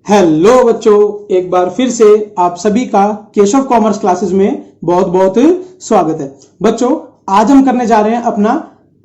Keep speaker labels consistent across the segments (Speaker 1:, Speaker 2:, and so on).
Speaker 1: Hello बच्चों, एक बार फिर से आप सभी का केशव कॉमर्स क्लासेस में बहुत बहुत स्वागत है। बच्चों, आज हम करने जा रहे हैं अपना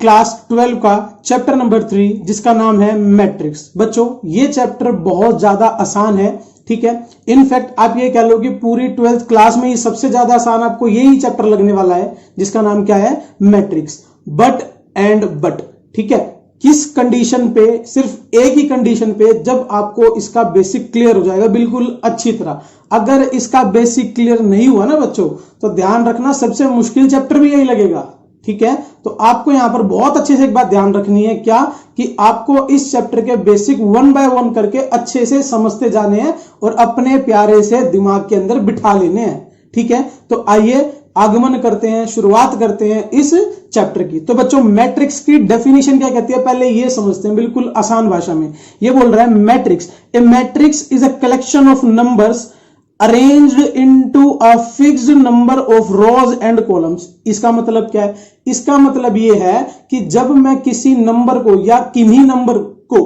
Speaker 1: क्लास 12 का चैप्टर नंबर 3 जिसका नाम है मैट्रिक्स। बच्चों, ये चैप्टर बहुत ज्यादा आसान है, ठीक है। इनफैक्ट आप ये कह लो कि पूरी 12th क्लास में ही सबसे ज्यादा आसान आपको यही चैप्टर लगने वाला है जिसका नाम क्या है, मैट्रिक्स। बट, ठीक है। किस कंडीशन पे, सिर्फ एक ही कंडीशन पे, जब आपको इसका बेसिक क्लियर हो जाएगा बिल्कुल अच्छी तरह। अगर इसका बेसिक क्लियर नहीं हुआ ना बच्चों, तो ध्यान रखना सबसे मुश्किल चैप्टर भी यही लगेगा, ठीक है। तो आपको यहां पर बहुत अच्छे से एक बात ध्यान रखनी है, क्या कि आपको इस चैप्टर के बेसिक 1 बाय 1 करके अच्छे से समझते जाने हैं और अपने प्यारे से दिमाग के अंदर बिठा लेने हैं, ठीक है। तो आइए आगमन करते हैं, शुरुआत करते हैं इस चैप्टर की। तो बच्चों, मैट्रिक्स की डेफिनेशन क्या कहती है पहले ये समझते हैं बिल्कुल आसान भाषा में। ये बोल रहा है matrix, A matrix is a collection of numbers arranged into a fixed number of rose and columns. इसका मतलब क्या है? इसका मतलब ये है कि जब मैं किसी नंबर को या किन्हीं नंबर को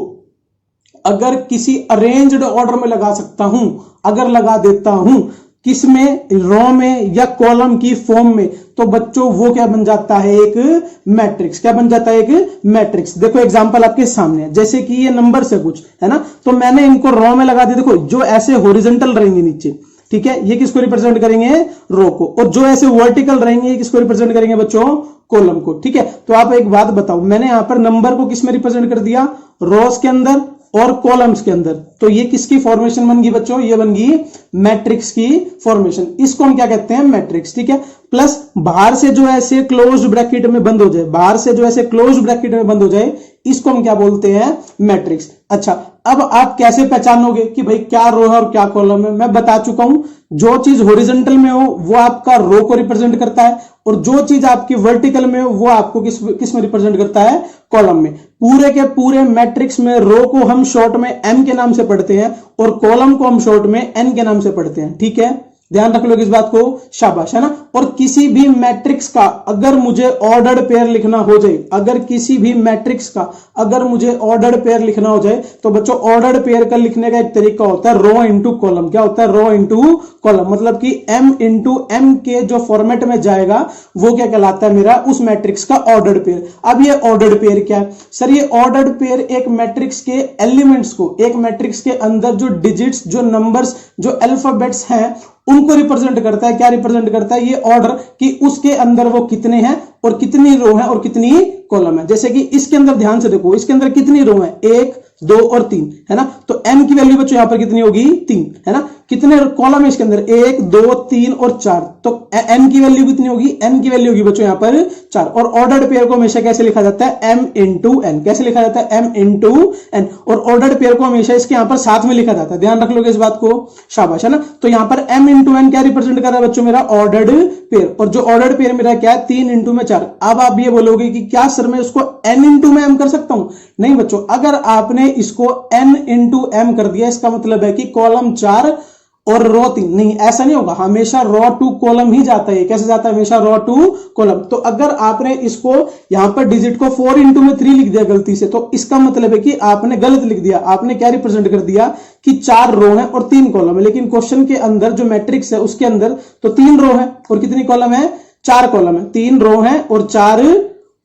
Speaker 1: अगर किसी अरेंज्ड ऑर्डर में लगा सकता हूं, अगर लगा देता हूं किसमें, रो में या कॉलम की फॉर्म में, तो बच्चों वो क्या बन जाता है, एक मैट्रिक्स। क्या बन जाता है? एक मैट्रिक्स। देखो एग्जांपल आपके सामने है, जैसे कि ये नंबर से कुछ है ना, तो मैंने इनको रो में लगा दिया। देखो जो ऐसे हॉरिजॉन्टल रहेंगे नीचे, ठीक है, ये किसको रिप्रेजेंट करेंगे, रो को, और जो ऐसे वर्टिकल रहेंगे ये किसको रिप्रेजेंट करेंगे बच्चों, कॉलम को, ठीक है। तो आप एक बात बताओ, मैंने यहां पर नंबर को किस में रिप्रेजेंट कर दिया, रोज के अंदर और कॉलम्स के अंदर, तो ये किसकी फॉर्मेशन बन गई बच्चों, ये बन गई मैट्रिक्स की फॉर्मेशन। इसको हम क्या कहते हैं, मैट्रिक्स, ठीक है। प्लस बाहर से जो ऐसे क्लोज ब्रैकेट में बंद हो जाए, बाहर से जो ऐसे क्लोज ब्रैकेट में बंद हो जाए, इसको हम क्या बोलते हैं, मैट्रिक्स। अच्छा, अब आप कैसे पहचानोगे कि भाई क्या रो है और क्या कॉलम है? मैं बता चुका हूं, जो चीज हॉरिजॉन्टल में हो वो आपका रो को रिप्रेजेंट करता है, और जो चीज आपकी वर्टिकल में हो वो आपको किस में रिप्रेजेंट करता है, कॉलम में। पूरे के पूरे मैट्रिक्स में रो को हम शॉर्ट में एम के नाम से पढ़ते हैं और कॉलम को हम शॉर्ट में एन के नाम से पढ़ते हैं, ठीक है। ध्यान रख लो इस बात को, शाबाश, है ना। और किसी भी मैट्रिक्स का अगर मुझे ऑर्डर्ड पेयर लिखना हो जाए, अगर किसी भी मैट्रिक्स का अगर मुझे ऑर्डर्ड पेयर लिखना हो जाए, तो बच्चों ऑर्डर्ड पेयर का लिखने का एक तरीका होता है रो इंटू कॉलम। क्या होता है, रो इंटू कॉलम, मतलब कि एम इंटू एम के जो फॉर्मेट में जाएगा वो क्या कहलाता है, मेरा उस मैट्रिक्स का ऑर्डर्ड पेयर। अब ये ऑर्डर्ड पेयर क्या है सर? ये ऑर्डर्ड पेयर एक मैट्रिक्स के एलिमेंट्स को, एक मैट्रिक्स के अंदर जो डिजिट्स, जो नंबर्स, जो अल्फाबेट्स हैं उनको रिप्रेजेंट करता है। क्या रिप्रेजेंट करता है? ये ऑर्डर, कि उसके अंदर वो कितने हैं और कितनी रो है और कितनी कॉलम है। जैसे कि इसके अंदर ध्यान से देखो, इसके अंदर कितनी रो है, 1, 2 और 3, है ना। तो m की वैल्यू बच्चों यहां पर कितनी होगी, 3, है ना। कितने कॉलम है इसके अंदर, 1, 2, 3 और 4, तो n की वैल्यू कितनी होगी, n की वैल्यू होगी बच्चों यहां पर 4। और ऑर्डर्ड पेयर को हमेशा कैसे लिखा जाता है, m इंटू n। कैसे लिखा जाता है, m इंटू n। और ऑर्डर्ड पेयर को हमेशा इसके यहां पर साथ में लिखा जाता है, ध्यान रख लोगे इस बात को, शाबाश, है ना। तो यहां पर m इंटू n क्या रिप्रेजेंट कर रहा है बच्चों, मेरा ऑर्डर्ड पेयर। और जो ऑर्डर्ड पेयर मेरा क्या है, 3 इंटू में 4। अब आप ये बोलोगे कि क्या सर मैं उसको n इंटू में m कर सकता हूं? नहीं बच्चों, अगर आपने इसको n इंटू m कर दिया, इसका मतलब है कि कॉलम 4 और रो 3, नहीं ऐसा नहीं होगा, हमेशा रो टू कॉलम ही जाता है। कैसे जाता है, हमेशा रो टू कॉलम। तो अगर आपने इसको यहां पर डिजिट को 4 इंटू में 3 लिख दिया गलती से, तो इसका मतलब है कि आपने गलत लिख दिया। आपने क्या रिप्रेजेंट कर दिया कि 4 रो है और 3 कॉलम है, लेकिन क्वेश्चन के अंदर जो मैट्रिक्स है उसके अंदर तो 3 रो है और कितनी कॉलम है, 4 कॉलम है। 3 रो है और 4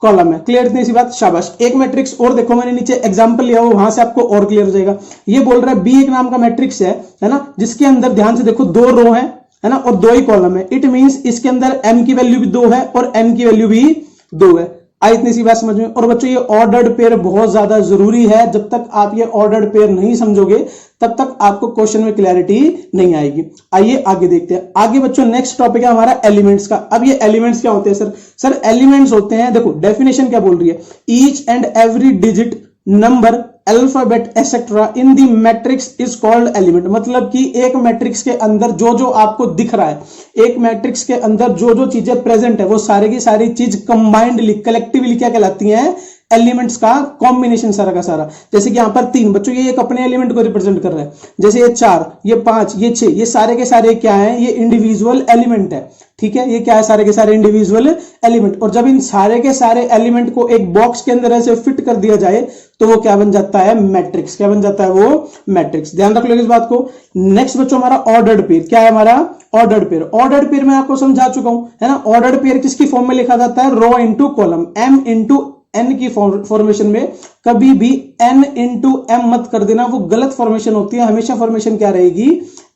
Speaker 1: कॉलम है। क्लियर इतनी सी बात, शाबाश। एक मैट्रिक्स और देखो, मैंने नीचे एग्जांपल लिया हो, वहां से आपको और क्लियर हो जाएगा। ये बोल रहा है बी एक नाम का मैट्रिक्स है ना, जिसके अंदर ध्यान से देखो 2 रो है ना, और 2 ही कॉलम है। इट मींस इसके अंदर m की वैल्यू भी 2 है और n की वैल्यू भी 2 है। आई इतनी सी बात समझ में। और बच्चों ये ऑर्डर्ड पेयर बहुत ज्यादा जरूरी है, जब तक आप ये ऑर्डर्ड पेयर नहीं समझोगे तब तक आपको क्वेश्चन में क्लैरिटी नहीं आएगी। आइए आगे देखते हैं। आगे बच्चों नेक्स्ट टॉपिक है हमारा एलिमेंट्स का। अब ये एलिमेंट्स क्या होते हैं सर? सर एलिमेंट्स होते हैं, देखो डेफिनेशन क्या बोल रही है, each and every digit, number, alphabet etcetera in the matrix is called element. मतलब कि एक मैट्रिक्स के अंदर जो जो आपको दिख रहा है, एक मैट्रिक्स के अंदर जो जो चीजें प्रेजेंट है, वो सारी की सारी चीज कंबाइंडली, कलेक्टिवली क्या कहलाती हैं, एलिमेंट्स का कॉम्बिनेशन सारा का सारा। जैसे कि यहाँ पर 3 बच्चों ये एक अपने एलिमेंट को रिप्रेजेंट कर रहा है, जैसे ये 4, ये 5, ये 6, ये सारे के सारे क्या है, ये इंडिविजुअल एलिमेंट है। ठीक है, ये क्या है, सारे के सारे इंडिविजुअल एलिमेंट। और जब इन सारे के सारे एलिमेंट को एक बॉक्स के अंदर ऐसे फिट कर दिया जाए तो वो क्या बन जाता है, मैट्रिक्स। क्या बन जाता है, वो मैट्रिक्स। ध्यान रख लो इस बात को। नेक्स्ट बच्चों हमारा ऑर्डर्ड पेयर, क्या है हमारा ऑर्डर्ड पेयर। ऑर्डर्ड पेयर मैं आपको समझा चुका हूं, है ना। ऑर्डर्ड पेयर किसकी फॉर्म में लिखा जाता है, row into column, m into n की फॉर्मेशन में। कभी भी n इंटू m मत कर देना, वो गलत फॉर्मेशन होती है। हमेशा फॉर्मेशन क्या रहेगी,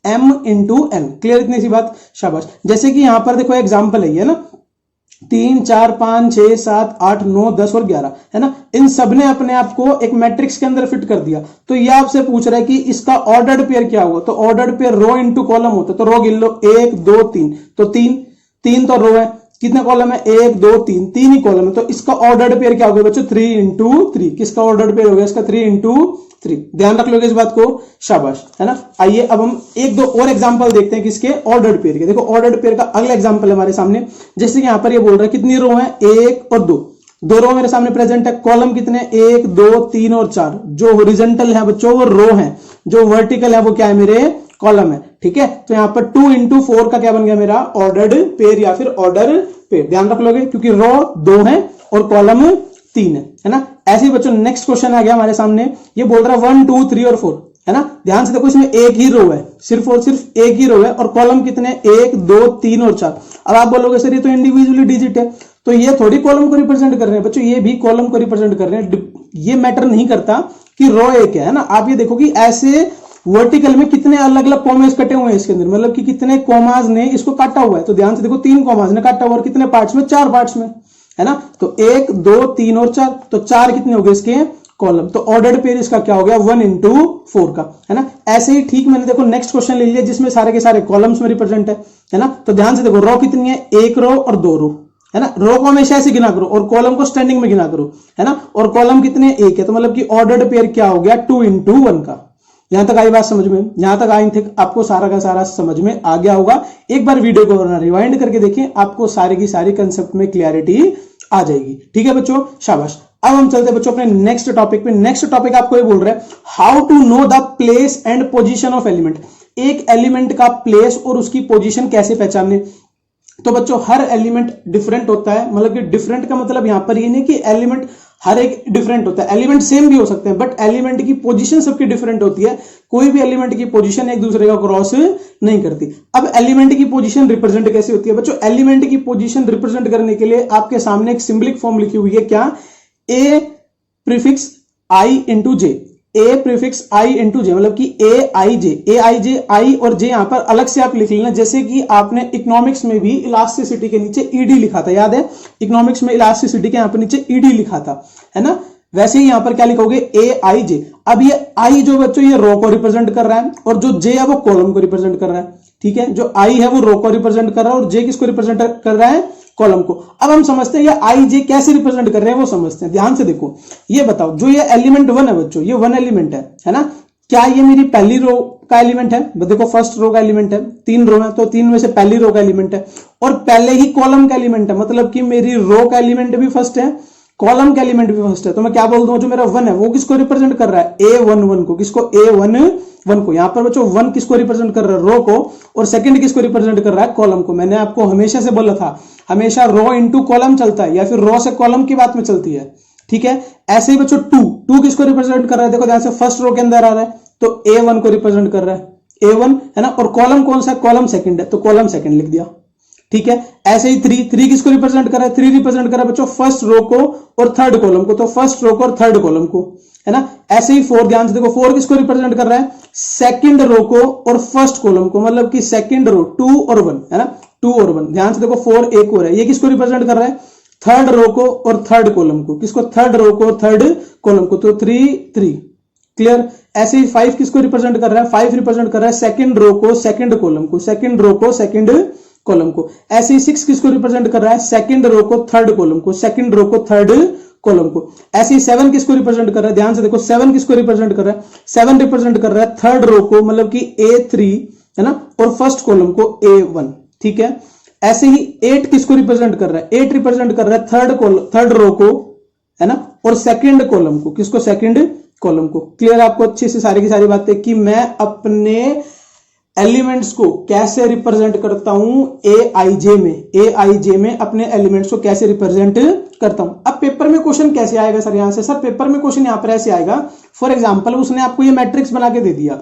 Speaker 1: m इंटू n। क्लियर, इतनी सी बात, शाबाश। जैसे कि यहां पर देखो एग्जाम्पल है ना, 3 4 5 6 7 8 9 10 और 11, है ना। इन सब ने अपने आप को एक मैट्रिक्स के अंदर फिट कर दिया। तो ये आपसे पूछ रहा है कि इसका ऑर्डर्ड पेयर क्या होगा। तो ऑर्डर्ड पेयर रो इंटू कॉलम होता है। तो रो गिन लो, 1 2 3, तो 3 तो रो है। कितने कॉलम है, 1 2 3, 3 ही कॉलम है। तो इसका ऑर्डर्ड पेयर क्या होगा बच्चों, 3 इंटू 3। किसका ऑर्डर्ड पेयर होगा, इसका 3 इंटू 3। ध्यान रख लोगे इस बात को, शाबाश, है ना। आइए अब हम 1 2 और एग्जांपल देखते हैं किसके, ऑर्डर्ड पेयर के। देखो ऑर्डर्ड पेयर का अगला एग्जांपल है हमारे सामने। जैसे कि यहां पर ये बोल रहा है कितनी रो है, 1 और 2। 2 रो मेरे सामने प्रेजेंट है। कॉलम कितने, 1 2 3 और 4। जो हॉरिजॉन्टल है बच्चों वो रो है, जो वर्टिकल है वो क्या है, मेरे कॉलम है। ठीक है, तो यहां पर 2 इंटू 4 का क्या बन गया, मेरा ऑर्डर्ड पेयर या फिर ऑर्डर पेयर। ध्यान रख लोगे, क्योंकि रो 2 है और कॉलम 3 है ना। ऐसे ही बच्चों नेक्स्ट क्वेश्चन आ गया हमारे सामने। ये बोल रहा है 1 2 3 और 4, है ना। ध्यान से देखो, इसमें एक ही रो है, सिर्फ और सिर्फ एक ही रो है, और कॉलम कितने, 1 2 3 और 4। अब आप बोलोगे सर ये तो इंडिविजुअली डिजिट है, तो ये थोड़ी कॉलम को रिप्रेजेंट कर रहे हैं बच्चों, ये भी कॉलम को रिप्रेजेंट कर रहे हैं। ये मैटर नहीं करता कि रो एक है ना। आप ये देखो कि ऐसे वर्टिकल में कितने अलग अलग कॉमास कटे हुए हैं इसके अंदर, मतलब कि कितने कॉमास ने इसको काटा हुआ है। तो ध्यान से देखो, 3 कॉमास ने काटा हुआ, और कितने पार्ट्स में, 4 पार्ट्स में, है ना। तो 1 2 3 और 4, तो 4 कितने हो गए इसके कॉलम। तो ऑर्डर्ड पेयर इसका क्या हो गया, 1 इंटू 4 का, है ना। ऐसे ही ठीक मैंने देखो नेक्स्ट क्वेश्चन ले लिया जिसमें सारे के सारे कॉलम्स में रिप्रेजेंट है ना। तो ध्यान से देखो, रो कितनी है, 1 रो और 2 रो, है ना। रो को हमेशा ऐसे गिना करो और कॉलम को स्टैंडिंग में गिना करो, है ना। और कॉलम कितने, 1 है। तो मतलब कि ऑर्डर्ड पेयर क्या हो गया, 2 इंटू 1 का। यहां तक आई बात समझ में, यहां तक आई थिंक आपको सारा का सारा समझ में आ गया होगा। एक बार वीडियो को रिवाइंड करके देखें, आपको सारी की सारी कंसेप्ट में क्लियरिटी आ जाएगी। ठीक है बच्चों, शाबाश। अब हम चलते हैं बच्चों अपने नेक्स्ट टॉपिक पे। नेक्स्ट टॉपिक आपको ये बोल रहा है, how to know the place and position of element. एक एलिमेंट का प्लेस और उसकी पोजीशन कैसे पहचानने। तो बच्चों हर एलिमेंट डिफरेंट होता है, मतलब कि डिफरेंट का मतलब यहां पर ये नहीं कि एलिमेंट हर एक डिफरेंट होता है, एलिमेंट सेम भी हो सकते हैं, बट एलिमेंट की पोजीशन सबकी डिफरेंट होती है। कोई भी एलिमेंट की पोजीशन एक दूसरे का क्रॉस नहीं करती। अब एलिमेंट की पोजीशन रिप्रेजेंट कैसे होती है बच्चों, एलिमेंट की पोजीशन रिप्रेजेंट करने के लिए आपके सामने एक सिंबलिक फॉर्म लिखी हुई है, क्या, ए प्रीफिक्स आई इंटू जे। ए प्रीफिक्स आई इंटू जे, मतलब कि ए आई जे, आई और जे यहां पर अलग से आप लिख लेना। जैसे कि आपने इकोनॉमिक्स में भी इलास्टिसिटी के नीचे ईडी लिखा था, याद है, इकोनॉमिक्स में इलास्टिसिटी के यहां पर नीचे ईडी लिखा था, है ना। वैसे ही यहां पर क्या लिखोगे, ए आई जे। अब ये आई जो बच्चों ये रो को रिप्रेजेंट कर रहा है, और जो जे है वो कॉलम को रिप्रेजेंट कर रहा है। ठीक है, जो आई है वो रो को रिप्रेजेंट कर रहा है, और जे किसको रिप्रेजेंट कर रहा है, कॉलम को। अब हम समझते हैं ये आई जे कैसे रिप्रेजेंट कर रहे हैं, वो समझते हैं। ध्यान से देखो, ये बताओ, जो ये एलिमेंट 1 है बच्चों, ये 1 एलिमेंट है ना। क्या ये मेरी पहली रो का एलिमेंट है, देखो फर्स्ट रो का एलिमेंट है, 3 रो है, तो 3 में से पहली रो का एलिमेंट है, और पहले ही कॉलम का एलिमेंट है, मतलब कि मेरी रो का एलिमेंट भी फर्स्ट है, कॉलम का एलिमेंट भी फर्स्ट है। तो मैं क्या बोल दूं, जो मेरा 1 है वो किसको रिप्रेजेंट कर रहा है, A11 को। किसको, A11 को। यहां पर बच्चों 1 किसको रिप्रेजेंट कर रहा है, रो को, और सेकंड किसको रिप्रेजेंट कर रहा है, कॉलम को। मैंने आपको हमेशा से बोला था, हमेशा रो इंटू कॉलम चलता है, या फिर रो से कॉलम की बात में चलती है। ठीक है, ऐसे ही बच्चों 2 किसको रिप्रेजेंट कर रहा है, देखो ध्यान से, फर्स्ट रो के अंदर आ रहा है, तो A1 को रिप्रेजेंट कर रहा है, A1, है ना। और कॉलम कौन सा, कॉलम सेकंड है, तो कॉलम सेकंड लिख दिया। ठीक है, ऐसे ही 3 किसको रिप्रेजेंट कर रहा है, 3 रिप्रेजेंट कर रहा है बच्चों फर्स्ट रो को और थर्ड कॉलम को, तो फर्स्ट रो को और थर्ड कॉलम को, है ना। ऐसे ही 4, ध्यान से देखो, 4 किसको रिप्रेजेंट कर रहा है, सेकंड रो को और फर्स्ट कॉलम को, मतलब कि सेकंड रो 2 और 1, है ना, 2 और 1। ध्यान से देखो 4 एक और है, ये किसको रिप्रेजेंट कर रहा है, थर्ड रो को और थर्ड कॉलम को। किसको, थर्ड रो को और थर्ड कॉलम को, तो 3। क्लियर। ऐसे ही 5 किसको रिप्रेजेंट कर रहा है, 5 रिप्रेजेंट कर रहा है सेकंड रो को सेकंड कॉलम को, सेकंड रो को सेकंड कॉलम को। ऐसे ही 6 किसको रिप्रेजेंट कर रहा है, सेकंड रो को थर्ड कॉलम को, सेकंड रो को थर्ड कॉलम को। ऐसे ही 7 किसको रिप्रेजेंट कर रहा है, ध्यान से देखो, 7 किसको रिप्रेजेंट कर रहा है, 7 रिप्रेजेंट कर रहा है थर्ड रो को, मतलब कि A3, है ना, और फर्स्ट कॉलम को A1। ठीक है, ऐसे ही 8 किसको रिप्रेजेंट कर रहा है, 8 रिप्रेजेंट कर रहा है थर्ड रो को, है ना, और सेकंड कॉलम को, किसको, सेकंड कॉलम को। क्लियर आपको अच्छे से सारी की सारी बातें कि मैं अपने एलिमेंट्स को कैसे रिप्रेजेंट करता हूं AIJ में अपने एलिमेंट्स को कैसे रिप्रेजेंट करता हूं। अब पेपर में क्वेश्चन कैसे आएगा सर, यहां से सर पेपर में क्वेश्चन यहां पर ऐसे आएगा, फॉर एग्जांपल उसने आपको ये मैट्रिक्स बना के दे दिया,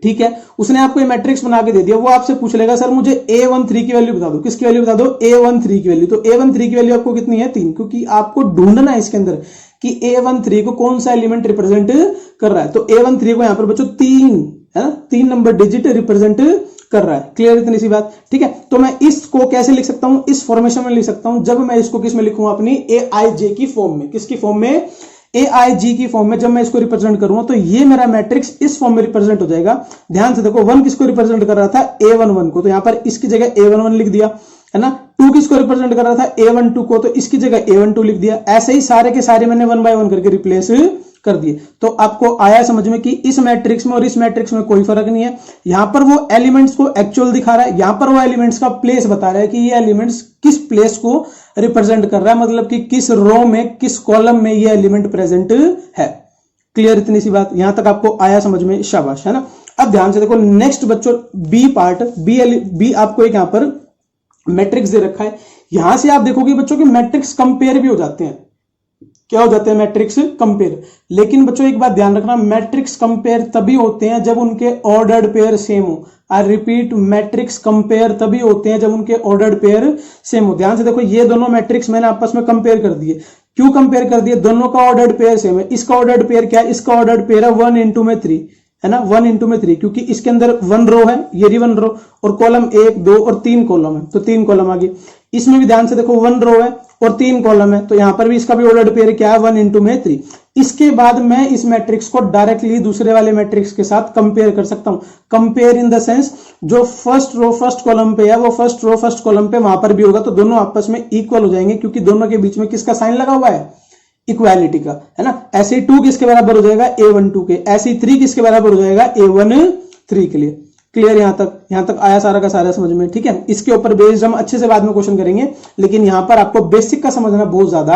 Speaker 1: ठीक है, उसने आपको ये मैट्रिक्स बना के दे दिया, वो आपसे पूछ लेगा सर मुझे A13 की वैल्यू बता दो, किसकी वैल्यू बता दो, A13 की वैल्यू। तो A13 की वैल्यू आपको कितनी है, 3, क्योंकि आपको ढूंढना है इसके अंदर कि A13 को कौन सा एलिमेंट रिप्रेजेंट कर रहा है। तो A13 को यहां पर बच्चों 3 है ना, 3 नंबर डिजिट रिप्रेजेंट कर रहा है। क्लियर इतनी सी बात, ठीक है। तो मैं इसको कैसे लिख सकता हूं, इस फॉर्मेशन में लिख सकता हूं, जब मैं इसको किस में लिखूंगा, अपनी AIJ की फॉर्म में। किसकी फॉर्म में, AIJ की फॉर्म में जब मैं इसको रिप्रेजेंट करूंगा तो ये मेरा मैट्रिक्स इस फॉर्म में रिप्रेजेंट हो जाएगा। ध्यान से देखो, 1 किसको रिप्रेजेंट कर रहा था, A11 को, तो यहां पर इसकी जगह A11 लिख दिया, है ना। 2 किसको रिप्रेजेंट कर रहा था, A12 को, तो इसकी जगह A12 लिख दिया। ऐसे ही सारे के सारे मैंने 1 बाय 1 करके रिप्लेस कर दिए। तो आपको आया समझ में कि इस मैट्रिक्स में और इस मैट्रिक्स में कोई फर्क नहीं है। यहां पर वो एलिमेंट्स को एक्चुअल दिखा रहा है, यहां पर वो एलिमेंट्स का प्लेस बता रहा है कि ये एलिमेंट्स किस प्लेस को रिप्रेजेंट कर रहा है, मतलब कि किस रो में, किस कॉलम में ये एलिमेंट प्रेजेंट है। क्लियर इतनी सी बात, यहां तक आपको आया समझ में, शाबाश, है ना। अब ध्यान से देखो नेक्स्ट बच्चों, बी पार्ट, बी आपको एक यहां पर मैट्रिक्स दे रखा है। यहां से आप देखोगे बच्चों कि मैट्रिक्स कंपेयर भी हो जाते हैं। क्या हो जाते हैं, मैट्रिक्स कंपेयर। लेकिन बच्चों एक बात ध्यान रखना, मैट्रिक्स कंपेयर तभी होते हैं जब उनके ऑर्डर्ड पेयर सेम हो। आई रिपीट, मैट्रिक्स कंपेयर तभी होते हैं जब उनके ऑर्डर्ड पेयर सेम हो। ध्यान से देखो, ये दोनों मैट्रिक्स मैंने आपस में कंपेयर कर दिए। क्यों कंपेयर कर दिए, दोनों का ऑर्डर्ड पेयर सेम है। इसका ऑर्डर्ड पेयर क्या है, इसका ऑर्डर्ड पेयर है 1 into में 3, है ना, 1 into में 3, क्योंकि इसके अंदर 1 रो है, ये भी 1 रो, और कॉलम 1 2 और 3 कॉलम है, तो 3 कॉलम आ गए। इसमें भी ध्यान से देखो 1 रो है और 3 कॉलम है, तो यहां पर भी इसका भी ऑर्डर्ड पेयर क्या है, 1 into में 3। इसके बाद मैं इस मैट्रिक्स को डायरेक्टली दूसरे वाले मैट्रिक्स के साथ कंपेयर कर सकता हूं। कंपेयर इन द सेंस, जो फर्स्ट रो फर्स्ट कॉलम पे है वो फर्स्ट रो फर्स्ट कॉलम पे वहां पर भी होगा, तो दोनों आपस में इक्वल हो जाएंगे, क्योंकि दोनों के बीच में किसका साइन लगा हुआ है, इक्वालिटी का, है ना। ऐसे 2 किसके बराबर हो जाएगा, A12 के, ऐसे 3 किसके बराबर हो जाएगा, A13 के लिए। क्लियर, यहां तक आया सारा का सारा समझ में, ठीक है। इसके ऊपर बेस्ड हम अच्छे से बाद में क्वेश्चन करेंगे, लेकिन यहां पर आपको बेसिक का समझना बहुत ज्यादा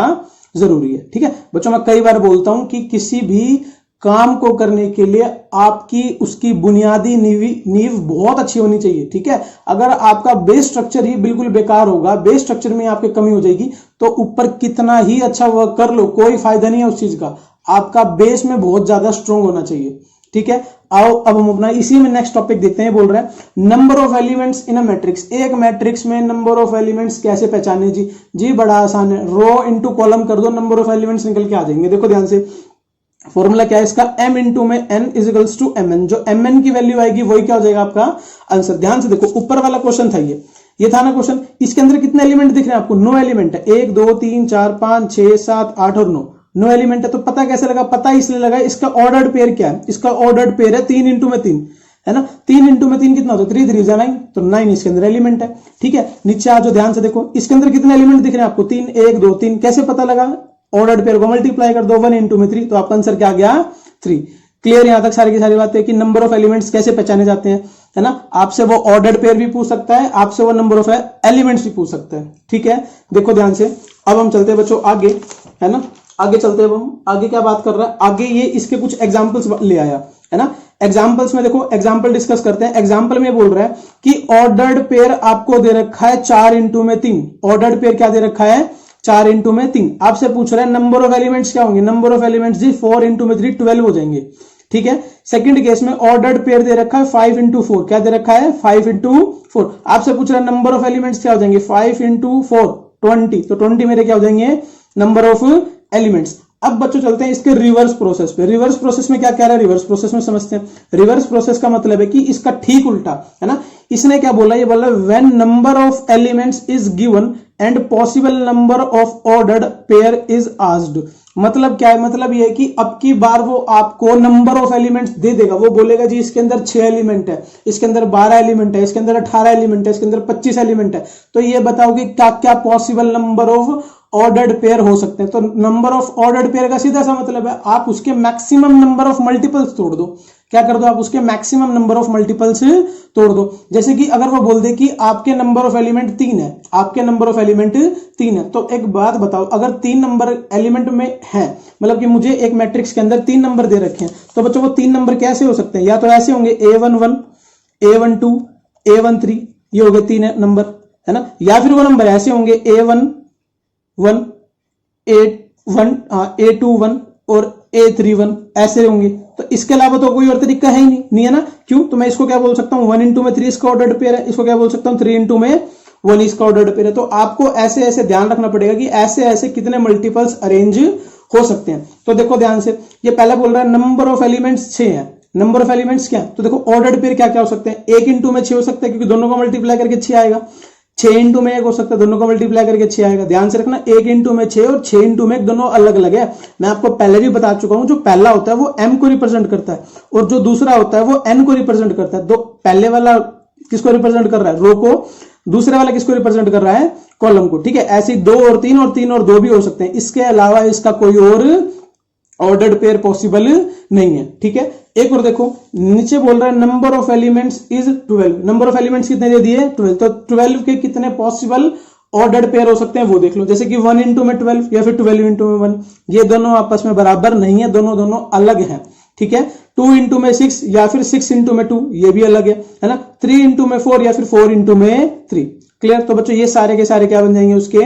Speaker 1: जरूरी है, ठीक है बच्चों। मैं कई बार बोलता हूं कि किसी भी काम को करने के लिए आपकी उसकी बुनियादी नींव बहुत अच्छी होनी चाहिए, ठीक है। अगर आपका बेस स्ट्रक्चर ही बिल्कुल बेकार होगा, बेस स्ट्रक्चर में आपकी कमी हो जाएगी, तो ऊपर कितना ही अच्छा वर्क कर लो कोई फायदा नहीं है उस चीज का। आपका बेस में बहुत ज्यादा स्ट्रांग होना चाहिए, ठीक है। आओ अब हम अपना इसी में नेक्स्ट टॉपिक देखते हैं। बोल रहे हैं number of elements in a matrix. एक मैट्रिक्स में नंबर ऑफ एलिमेंट्स कैसे पहचाने, जी बड़ा आसान है, रो इनटू कॉलम कर दो, नंबर ऑफ एलिमेंट्स निकल के आ जाएंगे। देखो ध्यान से, फॉर्मूला क्या है इसका, m इंटू में n is equals to mn। जो mn की वैल्यू आएगी वही क्या हो जाएगा आपका आंसर। ध्यान से देखो, ऊपर वाला क्वेश्चन था ये था ना क्वेश्चन। इसके अंदर कितने एलिमेंट दिख रहे हैं आपको, 9 एलिमेंट है, 1 2 3 4 5 6 7 8 और 9 एलिमेंट है। तो पता कैसे लगा, पता इसलिए लगा, इसका ऑर्डर्ड पेयर क्या है, इसका ऑर्डर्ड पेयर है 3 इंटू में 3, है ना। 3 इंटू में 3 कितना होता है, 3 3 9, तो 9 इसके अंदर एलिमेंट है, ठीक है। नीचे आ जाओ, ध्यान से देखो इसके अंदर कितने एलिमेंट दिख रहे हैं आपको, 3 1 2 3। कैसे पता लगा, ऑर्डर्ड पेयर को मल्टीप्लाई कर दो, 1 इंटू में 3, तो आपका आंसर क्या आ गया, 3। क्लियर, यहां तक सारी की सारी बातें कि नंबर ऑफ एलिमेंट्स कैसे पहचाने जाते हैं, है ना। आपसे वो ऑर्डर्ड पेयर भी पूछ सकता है, आपसे वो नंबर ऑफ एलिमेंट्स भी पूछ सकता है, ठीक है। देखो ध्यान से, अब हम चलते हैं बच्चों आगे, है ना। आगे चलते हैं, हम आगे क्या बात कर रहा है, आगे ये इसके कुछ एग्जांपल्स ले आया, है ना। एग्जांपल्स में देखो, एग्जांपल डिस्कस करते हैं। एग्जांपल में बोल रहा है कि ऑर्डर्ड पेयर आपको दे रखा है 4 इंटू में 3। ऑर्डर्ड पेयर क्या दे रखा है, 4 इंटू में 3। आपसे पूछ रहा है नंबर ऑफ एलिमेंट्स क्या होंगे, नंबर ऑफ एलिमेंट्स जी 4 इंटू में 3 12 हो जाएंगे, ठीक है। सेकंड केस में ऑर्डर्ड पेयर दे रखा है 5 इंटू 4। क्या दे रखा है, 5 इंटू 4। आपसे पूछ रहा है नंबर ऑफ एलिमेंट्स क्या हो जाएंगे, 5 इंटू 4 20, तो 20 मेरे क्या हो जाएंगे, नंबर ऑफ एलिमेंट्स। अब बच्चों चलते हैं इसके रिवर्स प्रोसेस पे। रिवर्स प्रोसेस में क्या कह रहा है, रिवर्स प्रोसेस में समझते हैं। रिवर्स प्रोसेस का मतलब है कि इसका ठीक उल्टा, है ना। इसने क्या बोला, ये बोला when number of elements is given and possible number of ordered pair is asked. मतलब क्या है, मतलब ये है कि अब की बार वो आपको नंबर ऑफ एलिमेंट्स दे देगा। वो बोलेगा जी इसके अंदर 6 एलिमेंट है, इसके अंदर 12 एलिमेंट है, इसके अंदर 18 एलिमेंट है, इसके अंदर 25 एलिमेंट है। तो ये बताओ कि क्या क्या possible number of ordered pair हो सकते हैं। तो नंबर ऑफ ऑर्डर्ड पेयर का सीधा सा मतलब है आप उसके मैक्सिमम नंबर ऑफ मल्टीपल्स तोड़ दो, क्या कर दो आप, उसके मैक्सिमम नंबर ऑफ मल्टीपल्स तोड़ दो। जैसे कि अगर वो बोल दे कि आपके नंबर ऑफ एलिमेंट 3 है, आपके नंबर ऑफ एलिमेंट 3 है, तो एक बात बताओ, अगर 3 नंबर एलिमेंट में है, मतलब कि मुझे एक मैट्रिक्स के अंदर 3 नंबर दे रखे हैं, तो बच्चों वो 3 नंबर कैसे हो सकते हैं, या तो ऐसे होंगे A11, A12, A13, ये हो गए 3 नंबर, है ना, या फिर वो नंबर ऐसे होंगे A11, A21 और A31, ऐसे होंगे। तो इसके अलावा तो कोई और तरीका है ही नहीं है ना, क्यों, तो मैं इसको क्या बोल सकता हूं, 1 इंटू में 3 इसका ऑर्डर्ड पेयर है, इसको क्या बोल सकता हूं, 3 इंटू में 1 इसका ऑर्डर्ड पेयर है। तो आपको ऐसे ऐसे ध्यान रखना पड़ेगा कि ऐसे ऐसे कितने मल्टीपल्स अरेंज हो सकते हैं। तो देखो ध्यान से, ये पहला बोल रहा है नंबर ऑफ एलिमेंट्स 6 है, नंबर ऑफ एलिमेंट्स क्या, तो देखो ऑर्डर्ड पेयर क्या क्या हो सकते हैं, 1 इंटू में 6 हो सकता है, क्योंकि दोनों को मल्टीप्लाई करके 6 आएगा, 6 इंटू में 1 हो सकता है, दोनों को मल्टीप्लाई करके 6 आएगा। ध्यान से रखना, 1 इंटू में 6 और 6 इंटू में 1 दोनों अलग अलग है। मैं आपको पहले भी बता चुका हूं, जो पहला होता है वो m को रिप्रेजेंट करता है और जो दूसरा होता है वो n को रिप्रेजेंट करता है। तो पहले वाला किसको रिप्रेजेंट कर रहा है, रो को, दूसरे वाला किसको रिप्रेजेंट कर रहा है, कॉलम को। ठीक है, ऐसे 2 और 3 और 3 और 2 भी हो सकते हैं, इसके अलावा इसका कोई और ऑर्डर्ड पेयर पॉसिबल नहीं है। ठीक है, एक और देखो, नीचे बोल रहा है number of elements is 12, number of elements कितने दे दिए, 12, तो 12 के कितने पॉसिबल ऑर्डर्ड पेयर हो सकते हैं वो देख लो। जैसे कि 1 इंटू में 12 या फिर 12 इंटू में 1, ये दोनों आपस में बराबर नहीं है, दोनों दोनों अलग हैं। ठीक है, 2 इंटू में 6 या फिर 6 इंटू में 2, ये भी अलग है ना, 3 इंटू में 4 या फिर 4 इंटू में 3। क्लियर, तो बच्चों ये सारे के सारे क्या बन जाएंगे, उसके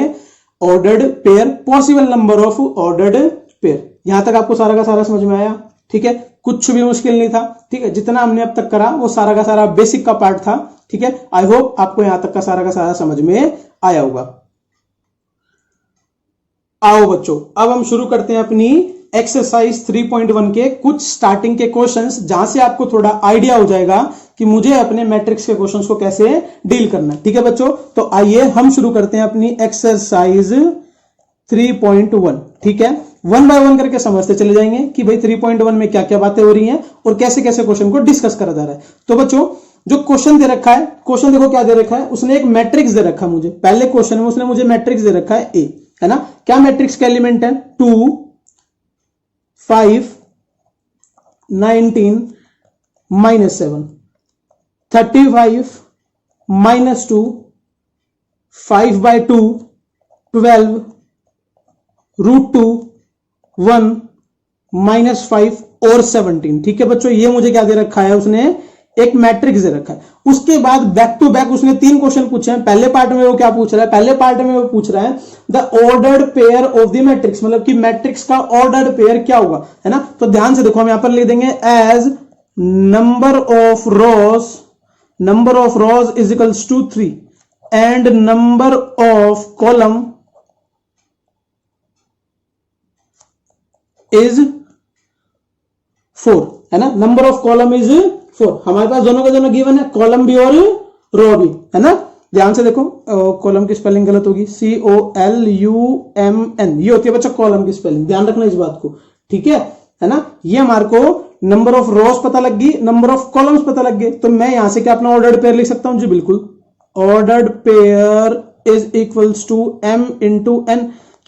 Speaker 1: ordered pair, possible number of ordered pair. यहां तक आपको सारा का सारा समझ में आया। ठीक है, कुछ भी मुश्किल नहीं था। ठीक है, जितना हमने अब तक करा वो सारा का सारा बेसिक का पार्ट था। ठीक है, आई होप आपको यहां तक का सारा समझ में आया होगा। आओ बच्चों, अब हम शुरू करते हैं अपनी एक्सरसाइज 3.1 के कुछ स्टार्टिंग के क्वेश्चंस, जहां से आपको थोड़ा आइडिया हो जाएगा कि मुझे अपने मैट्रिक्स के क्वेश्चंस को कैसे डील करना है। ठीक है बच्चों, तो आइए हम शुरू करते हैं अपनी एक्सरसाइज 3.1। ठीक है, 1 बाय 1 करके समझते चले जाएंगे कि भाई 3.1 में क्या क्या बातें हो रही हैं और कैसे कैसे क्वेश्चन को डिस्कस करा जा रहा है। तो बच्चों, जो क्वेश्चन दे रखा है, क्वेश्चन देखो क्या दे रखा है, उसने एक मैट्रिक्स दे रखा है मुझे, पहले क्वेश्चन में उसने मुझे मैट्रिक्स दे रखा है ए, है ना, क्या मैट्रिक्स का एलिमेंट है, 2, 5, 19, -7, 35, -2, 5/2, 12, √2, 1, -5 और 17। ठीक है बच्चों, ये मुझे क्या दे रखा है, उसने एक मैट्रिक्स दे रखा है। उसके बाद बैक टू बैक उसने 3 क्वेश्चन पूछे हैं। पहले पार्ट में वो क्या पूछ रहा है, पहले पार्ट में वो पूछ रहा है the ordered pair of the matrix, मतलब कि मैट्रिक्स का ऑर्डर्ड पेयर क्या होगा, है ना। तो ध्यान से देखो, हम यहां पर लिख देंगे as number of rows is equals to 3 and number of column is 4, है ना, नंबर ऑफ कॉलम इज 4। हमारे पास दोनों का दोनों गिवन है, कॉलम भी और रो भी, है ना। ध्यान से देखो, कॉलम की स्पेलिंग गलत होगी, COLUMN, ये होती है बच्चा कॉलम की स्पेलिंग, ध्यान रखना इस बात को। ठीक है ना। ये हमारे को नंबर ऑफ रोज पता लग गई, नंबर ऑफ कॉलम्स पता लग गए, तो मैं यहां से क्या अपना ऑर्डर्ड पेयर लिख सकता हूं, जी बिल्कुल, ordered pair is equals to m into n।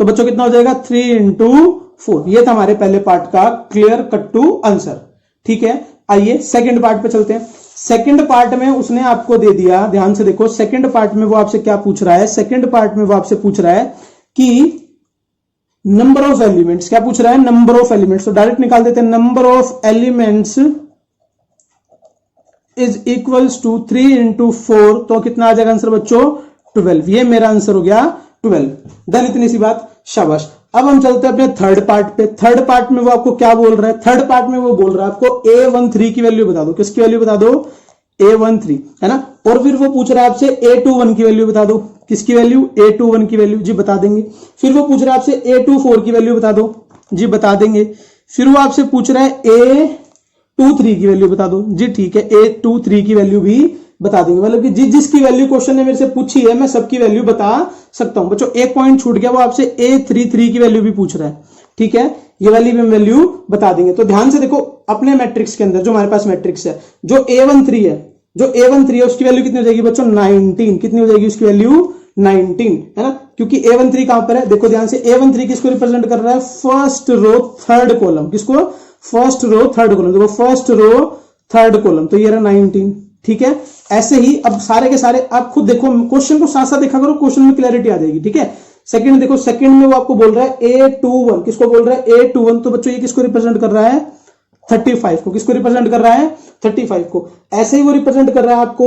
Speaker 1: तो बच्चों कितना हो जाएगा, 3 इंटू 4। ये था हमारे पहले पार्ट का क्लियर कट टू आंसर। ठीक है, आइए सेकंड पार्ट पे चलते हैं। सेकंड पार्ट में उसने आपको दे दिया, ध्यान से देखो, सेकंड पार्ट में वो आपसे क्या पूछ रहा है, सेकंड पार्ट में वो आपसे पूछ रहा है कि नंबर ऑफ एलिमेंट्स, क्या पूछ रहा है, नंबर ऑफ एलिमेंट्स। तो डायरेक्ट निकाल देते हैं, number of elements is equals to 3 into 4, तो कितना आ जाएगा आंसर बच्चों, 12। ये मेरा आंसर हो गया 12। डन, इतनी सी बात, शाबाश। अब हम चलते हैं अपने थर्ड पार्ट पे। थर्ड पार्ट में वो आपको क्या बोल रहा है, थर्ड पार्ट में वो बोल रहा है आपको A13 की वैल्यू बता दो। किसकी वैल्यू बता दो, A13, है ना। और फिर वो पूछ रहा है आपसे A21 की वैल्यू बता दो। किसकी वैल्यू, A21 की वैल्यू, जी बता देंगे। फिर वो पूछ रहा है आपसे A24 की वैल्यू बता दो, जी बता देंगे। फिर वो आपसे पूछ रहा है A23 की वैल्यू बता दो, जी ठीक है, A23 की वैल्यू भी बता देंगे। मतलब कि जिसकी वैल्यू क्वेश्चन ने मेरे से पूछी है, मैं सबकी वैल्यू बता सकता हूं। बच्चों एक पॉइंट छूट गया, वो आपसे A33 की वैल्यू भी पूछ रहा है। ठीक है, ये वाली भी वैल्यू बता देंगे। तो ध्यान से देखो, अपने मैट्रिक्स के अंदर जो हमारे पास मैट्रिक्स है, जो A13 है, जो A13 है उसकी वैल्यू कितनी हो जाएगी बच्चों, 19। कितनी हो जाएगी उसकी वैल्यू, 19, है ना। क्योंकि A13 कहां पर है, देखो ध्यान से, A13 किसको रिप्रेजेंट कर रहा है, फर्स्ट रो थर्ड कॉलम। किसको, फर्स्ट रो थर्ड कॉलम। देखो फर्स्ट रो थर्ड कॉलम, तो ये रहा 19। ठीक है, ऐसे ही अब सारे के सारे आप खुद देखो, क्वेश्चन को साथ साथ देखा करो, क्वेश्चन में क्लैरिटी आ जाएगी। ठीक है, सेकंड देखो, सेकंड में वो आपको बोल रहा है A21, किसको बोल रहा है A21, तो बच्चों ये किसको रिप्रेजेंट कर रहा है 35 को, किसको रिप्रेजेंट कर रहा है 35 को। ऐसे ही वो रिप्रेजेंट कर रहा है आपको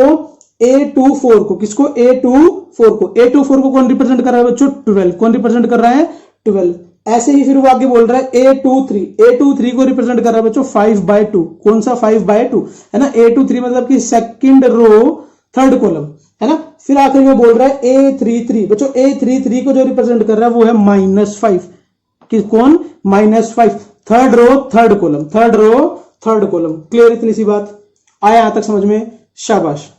Speaker 1: A24 को, किसको A24 को कौन रिप्रेजेंट कर रहा है बच्चों 12, कौन रिप्रेजेंट कर रहा है 12। ऐसे ही फिर वो आगे बोल रहा है A23 को रिप्रेजेंट कर रहा है बच्चों 5/2, कौन सा 5/2 है ना, A23 मतलब कि सेकंड रो थर्ड कॉलम है ना। फिर आखिर में बोल रहा है A33, बच्चों A33 को जो रिप्रेजेंट कर रहा है वो है -5, कि कौन -5, third row third column, third row third column. Clear, इतनी सी बात आया यहां तक समझ में, शाबाश।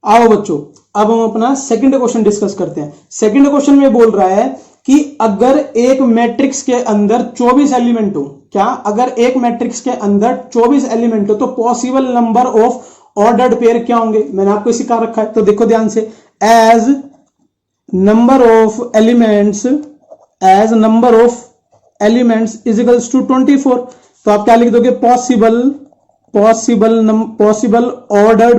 Speaker 1: आओ बच्चों, अब हम अपना सेकंड क्वेश्चन डिस्कस करते हैं। सेकंड क्वेश्चन में बोल रहा है कि अगर एक मैट्रिक्स के अंदर 24 एलिमेंट हो, क्या, अगर एक मैट्रिक्स के अंदर 24 एलिमेंट हो तो possible number of ordered pair क्या होंगे। मैंने आपको सिखा रखा है, तो देखो ध्यान से, as number of elements is equals to 24, तो आप क्या लिख दोगे, पॉसिबल ऑर्डर्ड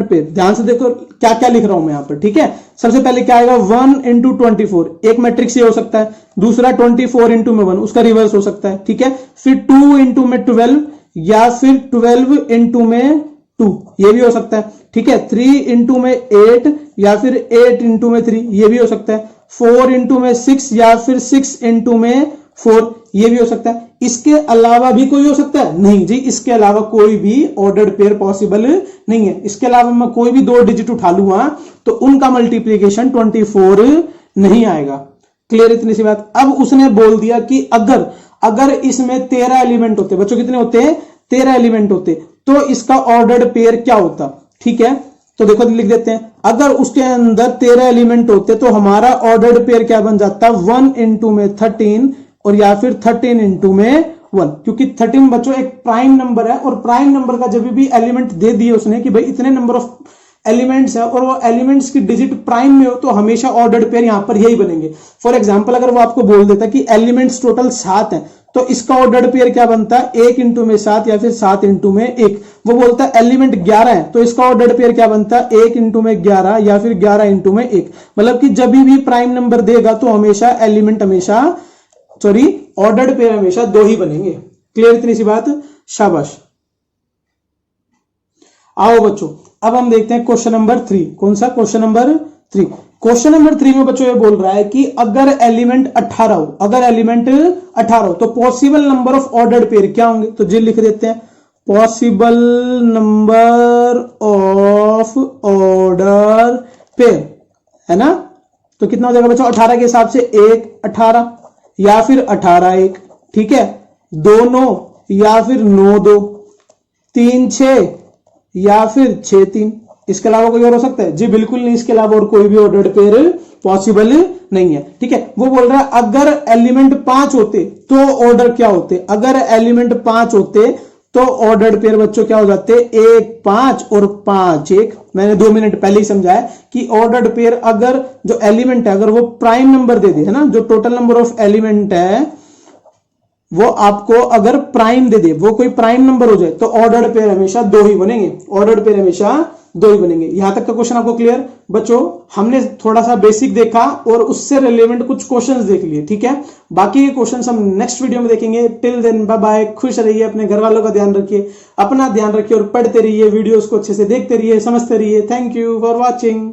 Speaker 1: पेयर। ध्यान से देखो क्या क्या लिख रहा हूं मैं यहां पर। ठीक है, सबसे पहले क्या आएगा 1 × 24, एक मैट्रिक्स ये हो सकता है। दूसरा 24 × 1, उसका रिवर्स हो सकता है। ठीक है, फिर 2 × 12 या फिर 12 × 2, ये भी हो सकता है। ठीक है, 3 × 8 या फिर 8 × 3, ये भी हो सकता है। 4 × 6 या फिर 6 × 4, ये भी हो सकता है। इसके अलावा भी कोई हो सकता है? नहीं जी, इसके अलावा कोई भी ऑर्डर्ड पेयर पॉसिबल नहीं है। इसके अलावा मैं कोई भी 2 डिजिट उठा लूंगा तो उनका मल्टीप्लीकेशन 24 नहीं आएगा। क्लियर, इतनी सी बात। अब उसने बोल दिया कि अगर इसमें 13 एलिमेंट होते, बच्चों कितने होते हैं 13 एलिमेंट होते, तो इसका ऑर्डर्ड पेयर क्या होता। ठीक है, तो देखो लिख देते हैं, अगर उसके अंदर 13 एलिमेंट होते तो हमारा ऑर्डर्ड पेयर क्या बन जाता, 1 × 13 और या फिर 13 × 1, क्योंकि 13 बच्चों एक प्राइम नंबर है, और प्राइम नंबर का जब भी एलिमेंट दे दिए उसने कि भाई इतने नंबर ऑफ एलिमेंट्स है और वो एलिमेंट्स की डिजिट प्राइम में हो, तो हमेशा ऑर्डर्ड पेयर यहां पर यही बनेंगे। फॉर एग्जांपल, अगर वो आपको बोल देता कि एलिमेंट्स टोटल 7 हैं, तो इसका ऑर्डर्ड पेयर क्या बनता है 1 × 7 या फिर 7 × 1। वो बोलता है एलिमेंट 11 है, तो इसका ऑर्डर्ड पेयर क्या बनता है 1 × 11 या फिर 11 × 1। मतलब कि जब भी प्राइम नंबर देगा तो हमेशा ऑर्डर्ड पेयर हमेशा 2 ही बनेंगे। क्लियर, इतनी सी बात, शाबाश। आओ बच्चों, अब हम देखते हैं क्वेश्चन नंबर 3। कौन सा, क्वेश्चन नंबर 3। क्वेश्चन नंबर 3 में बच्चों ये बोल रहा है कि अगर एलिमेंट 18 हो, तो possible number of ordered pair क्या होंगे। तो जी लिख देते हैं, possible number of order pair, है ना। तो कितना हो जाएगा बच्चों, 18 के हिसाब से 1 18 या फिर 18 1, ठीक है, 2 9 या फिर 9 2, 3 6 या फिर 6 3। इसके अलावा कोई और हो सकता है? जी बिल्कुल नहीं, इसके अलावा और कोई भी ऑर्डर्ड पेयर पॉसिबल नहीं है। ठीक है, वो बोल रहा है अगर एलिमेंट 5 होते तो ऑर्डर क्या होते। अगर एलिमेंट 5 होते तो ऑर्डर्ड पेयर बच्चों क्या हो जाते, 1 5 और 5 1। मैंने 2 मिनट पहले ही समझाया कि ऑर्डर्ड पेयर अगर जो एलिमेंट है अगर वो प्राइम नंबर दे दे, है ना, जो टोटल नंबर ऑफ एलिमेंट है वो आपको अगर प्राइम दे दे, वो कोई प्राइम नंबर हो जाए, तो ऑर्डर्ड पेयर हमेशा 2 ही बनेंगे। ऑर्डर्ड पेयर हमेशा 2 ही बनेंगे। यहां तक का क्वेश्चन आपको क्लियर बच्चों? हमने थोड़ा सा बेसिक देखा और उससे रिलेवेंट कुछ क्वेश्चंस देख लिए। ठीक है, बाकी के क्वेश्चंस हम नेक्स्ट वीडियो में देखेंगे। टिल देन बाय बाय, खुश रहिए, अपने घर वालों का ध्यान रखिए, अपना ध्यान रखिए और पढ़ते रहिए, वीडियोस को अच्छे से देखते रहिए, समझते रहिए। Thank you for watching.